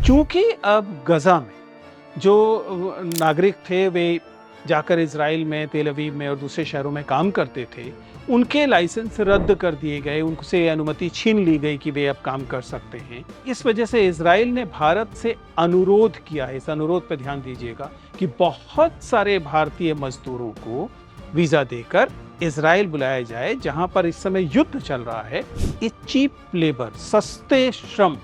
चूंकि अब गजा में जो नागरिक थे वे जाकर इजराइल में, तेल अवीव में और दूसरे शहरों में काम करते थे, उनके लाइसेंस रद्द कर दिए गए, उनसे अनुमति छीन ली गई कि वे अब काम कर सकते हैं। इस वजह से इजराइल ने भारत से अनुरोध किया है, इस अनुरोध पर ध्यान दीजिएगा, कि बहुत सारे भारतीय मजदूरों को वीजा देकर इजराइल बुलाया जाए, जहां पर इस समय युद्ध चल रहा है। इस चीप लेबर, सस्ते श्रम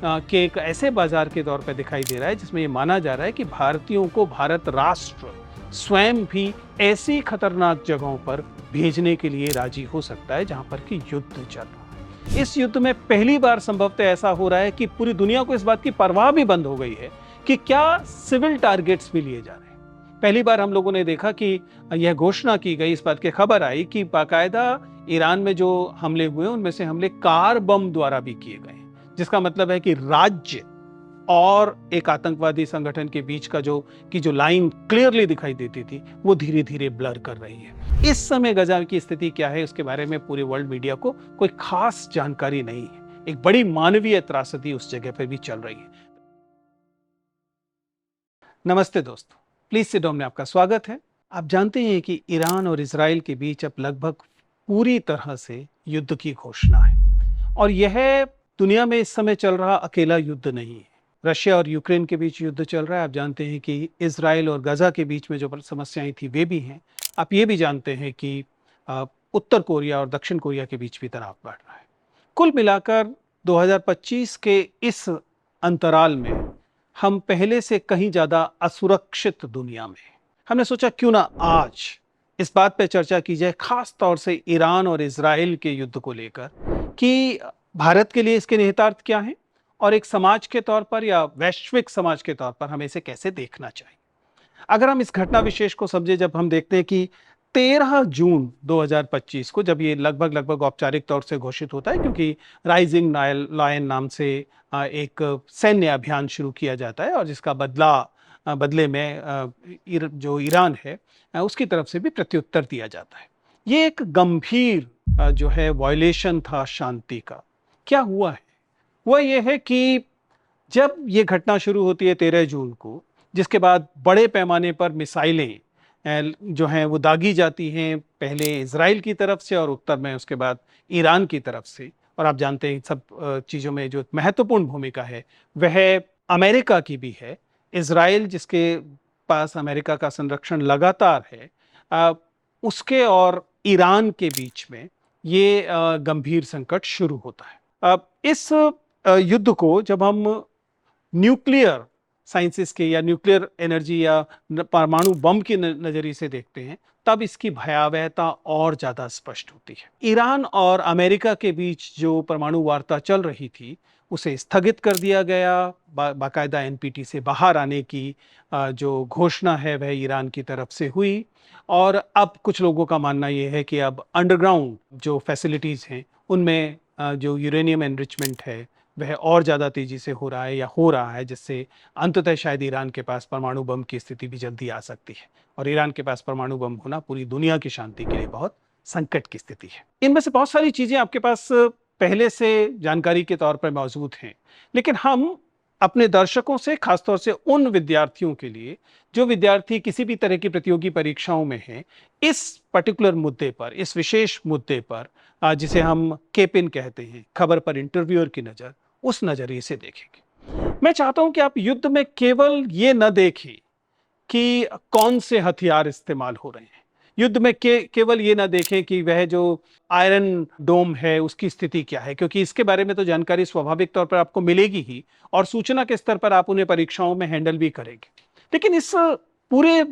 के एक ऐसे बाजार के तौर पर दिखाई दे रहा है जिसमें ये माना जा रहा है कि भारतीयों को भारत राष्ट्र स्वयं भी ऐसी खतरनाक जगहों पर भेजने के लिए राजी हो सकता है जहां पर कि युद्ध चल रहा है। इस युद्ध में पहली बार संभवतः ऐसा हो रहा है कि पूरी दुनिया को इस बात की परवाह भी बंद हो गई है कि क्या सिविल टारगेट्स भी लिए जा रहे हैं। पहली बार हम लोगों ने देखा कि यह घोषणा की गई, इस बात की खबर आई कि बाकायदा ईरान में जो हमले हुए उनमें से हमले कार बम द्वारा भी किए गए, जिसका मतलब है कि राज्य और एक आतंकवादी संगठन के बीच का जो लाइन क्लियरली दिखाई देती थी वो धीरे धीरे ब्लर कर रही है। इस समय गजा की स्थिति क्या है उसके बारे में पूरे वर्ल्ड मीडिया को कोई खास जानकारी नहीं है। एक बड़ी मानवीय त्रासदी उस जगह पर भी चल रही है। नमस्ते दोस्तों, प्लीज सिट डाउन में आपका स्वागत है। आप जानते हैं कि ईरान और इजराइल के बीच अब लगभग पूरी तरह से युद्ध की घोषणा है, और यह दुनिया में इस समय चल रहा अकेला युद्ध नहीं है। रशिया और यूक्रेन के बीच युद्ध चल रहा है। आप जानते हैं कि इजराइल और गजा के बीच में जो समस्याएं थी वे भी हैं। आप ये भी जानते हैं कि उत्तर कोरिया और दक्षिण कोरिया के बीच भी तनाव बढ़ रहा है। कुल मिलाकर 2025 के इस अंतराल में हम पहले से कहीं ज्यादा असुरक्षित दुनिया में। हमने सोचा क्यों ना आज इस बात पर चर्चा की जाए, खास तौर से ईरान और इजराइल के युद्ध को लेकर, कि भारत के लिए इसके निहितार्थ क्या हैं और एक समाज के तौर पर या वैश्विक समाज के तौर पर हमें इसे कैसे देखना चाहिए। अगर हम इस घटना विशेष को समझे, जब हम देखते हैं कि 13 जून 2025 को, जब ये लगभग औपचारिक तौर से घोषित होता है, क्योंकि राइजिंग लायन नाम से एक सैन्य अभियान शुरू किया जाता है और जिसका बदले में जो ईरान है उसकी तरफ से भी प्रत्युत्तर दिया जाता है। ये एक गंभीर जो है वायलेशन था शांति का। क्या हुआ है? वह यह है कि जब ये घटना शुरू होती है 13 जून को, जिसके बाद बड़े पैमाने पर मिसाइलें जो हैं वो दागी जाती हैं, पहले इजराइल की तरफ से और उत्तर में उसके बाद ईरान की तरफ से। और आप जानते हैं सब चीज़ों में जो महत्वपूर्ण भूमिका है वह अमेरिका की भी है। इजराइल, जिसके पास अमेरिका का संरक्षण लगातार है, उसके और ईरान के बीच में ये गंभीर संकट शुरू होता है। इस युद्ध को जब हम न्यूक्लियर साइंसेस के या न्यूक्लियर एनर्जी या परमाणु बम के नजरिए से देखते हैं, तब इसकी भयावहता और ज्यादा स्पष्ट होती है। ईरान और अमेरिका के बीच जो परमाणु वार्ता चल रही थी उसे स्थगित कर दिया गया। बाकायदा एनपीटी से बाहर आने की जो घोषणा है वह ईरान की तरफ से हुई। और अब कुछ लोगों का मानना यह है कि अब अंडरग्राउंड जो फैसिलिटीज हैं उनमें जो यूरेनियम एनरिचमेंट है वह और ज़्यादा तेज़ी से हो रहा है, जिससे अंततः शायद ईरान के पास परमाणु बम की स्थिति भी जल्दी आ सकती है। और ईरान के पास परमाणु बम होना पूरी दुनिया की शांति के लिए बहुत संकट की स्थिति है। इनमें से बहुत सारी चीज़ें आपके पास पहले से जानकारी के तौर पर मौजूद हैं, लेकिन हम अपने दर्शकों से, खासतौर से उन विद्यार्थियों के लिए जो विद्यार्थी किसी भी तरह की प्रतियोगी परीक्षाओं में हैं, इस पर्टिकुलर मुद्दे पर, इस विशेष मुद्दे पर, जिसे हम केपिन कहते हैं, खबर पर इंटरव्यूअर की नज़र, उस नजरिए से देखेंगे। मैं चाहता हूं कि आप युद्ध में केवल ये न देखें कि कौन से हथियार इस्तेमाल हो रहे हैं, युद्ध में केवल ये ना देखें कि वह जो आयरन डोम है उसकी स्थिति क्या है, क्योंकि इसके बारे में तो जानकारी स्वाभाविक तौर पर आपको मिलेगी ही और सूचना के स्तर पर आप उन्हें परीक्षाओं में हैंडल भी करेंगे। लेकिन इस पूरे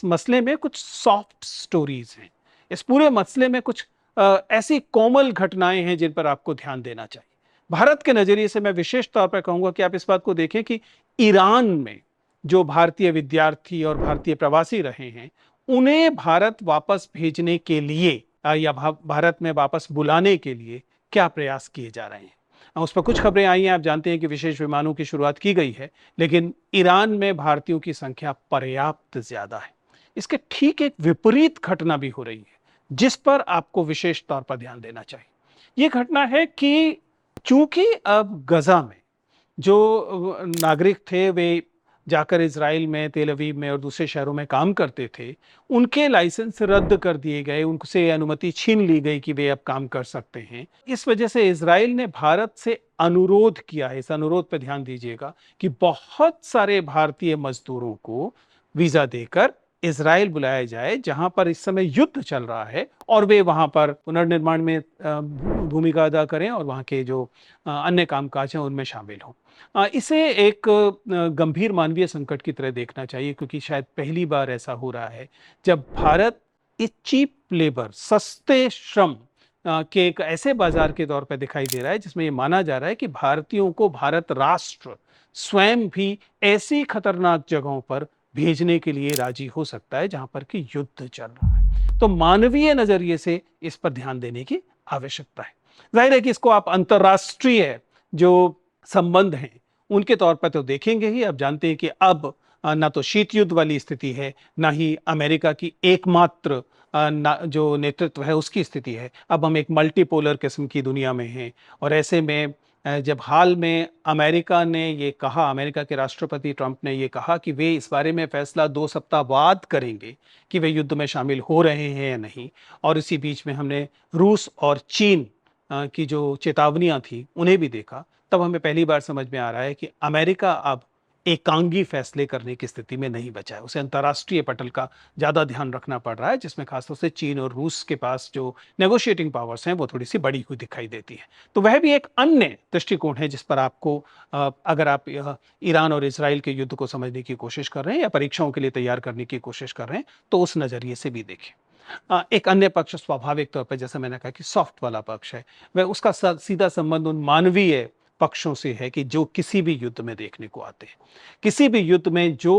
मसले में कुछ सॉफ्ट स्टोरीज हैं, इस पूरे मसले में कुछ ऐसी कोमल घटनाएं हैं जिन पर आपको ध्यान देना चाहिए। भारत के नजरिए से मैं विशेष तौर पर कहूंगा कि आप इस बात को देखें कि ईरान में जो भारतीय विद्यार्थी और भारतीय प्रवासी रहे हैं उन्हें भारत वापस भेजने के लिए या भारत में वापस बुलाने के लिए क्या प्रयास किए जा रहे हैं। उस पर कुछ खबरें आई हैं। आप जानते हैं कि विशेष विमानों की शुरुआत की गई है, लेकिन ईरान में भारतीयों की संख्या पर्याप्त ज्यादा है। इसके ठीक एक विपरीत घटना भी हो रही है जिस पर आपको विशेष तौर पर ध्यान देना चाहिए। यह घटना है कि चूंकि अब गजा में जो नागरिक थे वे जाकर इज़राइल में, तेल अवीव में और दूसरे शहरों में काम करते थे, उनके लाइसेंस रद्द कर दिए गए, उनसे अनुमति छीन ली गई कि वे अब काम कर सकते हैं। इस वजह से इज़राइल ने भारत से अनुरोध किया है, इस अनुरोध पे ध्यान दीजिएगा, कि बहुत सारे भारतीय मज़दूरों को वीज़ा देकर इज़राइल बुलाया जाए, जहाँ पर इस समय युद्ध चल रहा है, और वे वहाँ पर पुनर्निर्माण में भूमिका अदा करें और वहाँ के जो अन्य कामकाज हैं उनमें शामिल हों। इसे एक गंभीर मानवीय संकट की तरह देखना चाहिए, क्योंकि शायद पहली बार ऐसा हो रहा है जब भारत इस चीप लेबर, सस्ते श्रम के एक ऐसे बाजार के तौर पर दिखाई दे रहा है जिसमें ये माना जा रहा है कि भारतीयों को भारत राष्ट्र स्वयं भी ऐसी खतरनाक जगहों पर भेजने के लिए राजी हो सकता है जहां पर कि युद्ध चल रहा है। तो मानवीय नजरिए से इस पर ध्यान देने की आवश्यकता है। जाहिर है कि इसको आप अंतर्राष्ट्रीय जो संबंध हैं उनके तौर पर तो देखेंगे ही। आप जानते हैं कि अब ना तो शीत युद्ध वाली स्थिति है, ना ही अमेरिका की एकमात्र जो नेतृत्व है उसकी स्थिति है। अब हम एक मल्टीपोलर किस्म की दुनिया में हैं, और ऐसे में जब हाल में अमेरिका ने ये कहा, अमेरिका के राष्ट्रपति ट्रंप ने ये कहा कि वे इस बारे में फैसला 2 सप्ताह बाद करेंगे कि वे युद्ध में शामिल हो रहे हैं या नहीं, और इसी बीच में हमने रूस और चीन की जो चेतावनियां थी उन्हें भी देखा, तब हमें पहली बार समझ में आ रहा है कि अमेरिका अब एकांगी फैसले करने की स्थिति में नहीं बचा है। उसे अंतर्राष्ट्रीय पटल का ज़्यादा ध्यान रखना पड़ रहा है, जिसमें खासतौर से चीन और रूस के पास जो नेगोशिएटिंग पावर्स हैं वो थोड़ी सी बड़ी हुई दिखाई देती है। तो वह भी एक अन्य दृष्टिकोण है जिस पर आपको अगर आप ईरान और इसराइल के युद्ध को समझने की कोशिश कर रहे हैं या परीक्षाओं के लिए तैयार करने की कोशिश कर रहे हैं, तो उस नज़रिए से भी देखें। एक अन्य पक्ष स्वाभाविक तौर पर, जैसे मैंने कहा कि सॉफ्ट वाला पक्ष है, वह उसका सीधा संबंध उन मानवीय पक्षों से है कि जो किसी भी युद्ध में देखने को आते हैं। किसी भी युद्ध में जो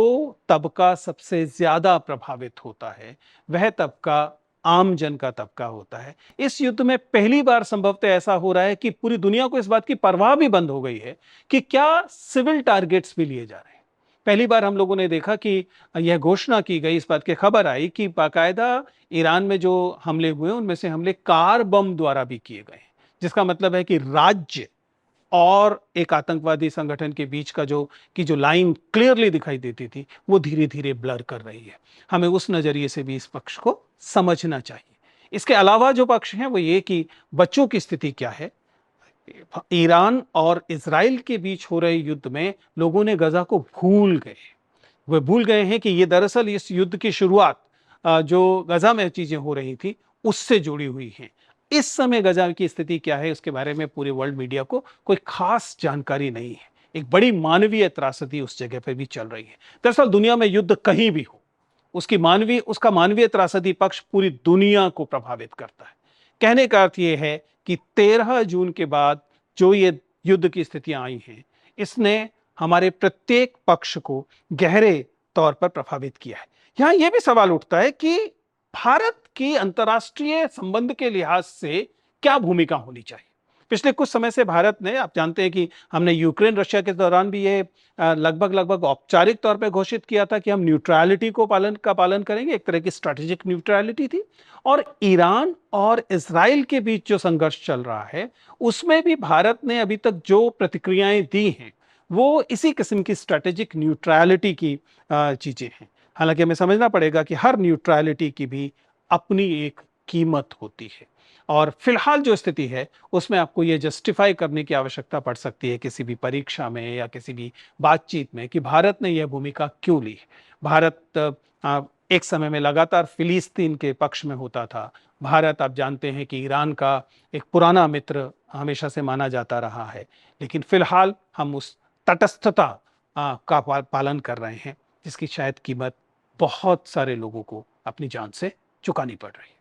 तबका सबसे ज्यादा प्रभावित होता है वह तबका आम जन का तबका होता है। इस युद्ध में पहली बार संभवतः ऐसा हो रहा है कि पूरी दुनिया को इस बात की परवाह भी बंद हो गई है कि क्या सिविल टारगेट्स भी लिए जा रहे हैं। पहली बार हम लोगों ने देखा कि यह घोषणा की गई, इस बात की खबर आई कि बाकायदा ईरान में जो हमले हुए उनमें से हमले कार बम द्वारा भी किए गए, जिसका मतलब है कि राज्य और एक आतंकवादी संगठन के बीच का जो लाइन क्लियरली दिखाई देती थी वो धीरे धीरे ब्लर कर रही है। हमें उस नजरिए से भी इस पक्ष को समझना चाहिए। इसके अलावा जो पक्ष हैं वो ये कि बच्चों की स्थिति क्या है। ईरान और इजराइल के बीच हो रहे युद्ध में लोगों ने गजा को भूल गए। वे भूल गए हैं कि ये दरअसल इस युद्ध की शुरुआत जो गजा में चीजें हो रही थी उससे जुड़ी हुई हैं। इस समय गजा की स्थिति क्या है उसके बारे में पूरे वर्ल्ड मीडिया को कोई खास जानकारी नहीं है। एक बड़ी मानवीय त्रासदी उस जगह पे भी चल रही है। दरअसल दुनिया में युद्ध कहीं भी हो, उसका मानवीय त्रासदी पक्ष पूरी दुनिया को प्रभावित करता है। कहने का अर्थ यह है कि 13 जून के बाद जो ये युद्ध की स्थितियां आई हैं, इसने हमारे प्रत्येक पक्ष को गहरे तौर पर प्रभावित किया है। यहां यह भी सवाल उठता है कि भारत की अंतर्राष्ट्रीय संबंध के लिहाज से क्या भूमिका होनी चाहिए। पिछले कुछ समय से भारत ने, आप जानते हैं कि हमने यूक्रेन रशिया के दौरान भी ये लगभग औपचारिक तौर पर घोषित किया था कि हम न्यूट्रलिटी को पालन करेंगे, एक तरह की स्ट्रेटेजिक न्यूट्रलिटी थी। और ईरान और इजराइल के बीच जो संघर्ष चल रहा है उसमें भी भारत ने अभी तक जो प्रतिक्रियाएं दी हैं वो इसी किस्म की स्ट्रेटेजिक न्यूट्रलिटी की चीजें हैं। हालांकि हमें समझना पड़ेगा कि हर न्यूट्रलिटी की भी अपनी एक कीमत होती है, और फिलहाल जो स्थिति है उसमें आपको ये जस्टिफाई करने की आवश्यकता पड़ सकती है किसी भी परीक्षा में या किसी भी बातचीत में कि भारत ने यह भूमिका क्यों ली। भारत एक समय में लगातार फिलिस्तीन के पक्ष में होता था। भारत, आप जानते हैं कि ईरान का एक पुराना मित्र हमेशा से माना जाता रहा है, लेकिन फिलहाल हम उस तटस्थता का पालन कर रहे हैं जिसकी शायद कीमत बहुत सारे लोगों को अपनी जान से चुकानी पड़ रही है।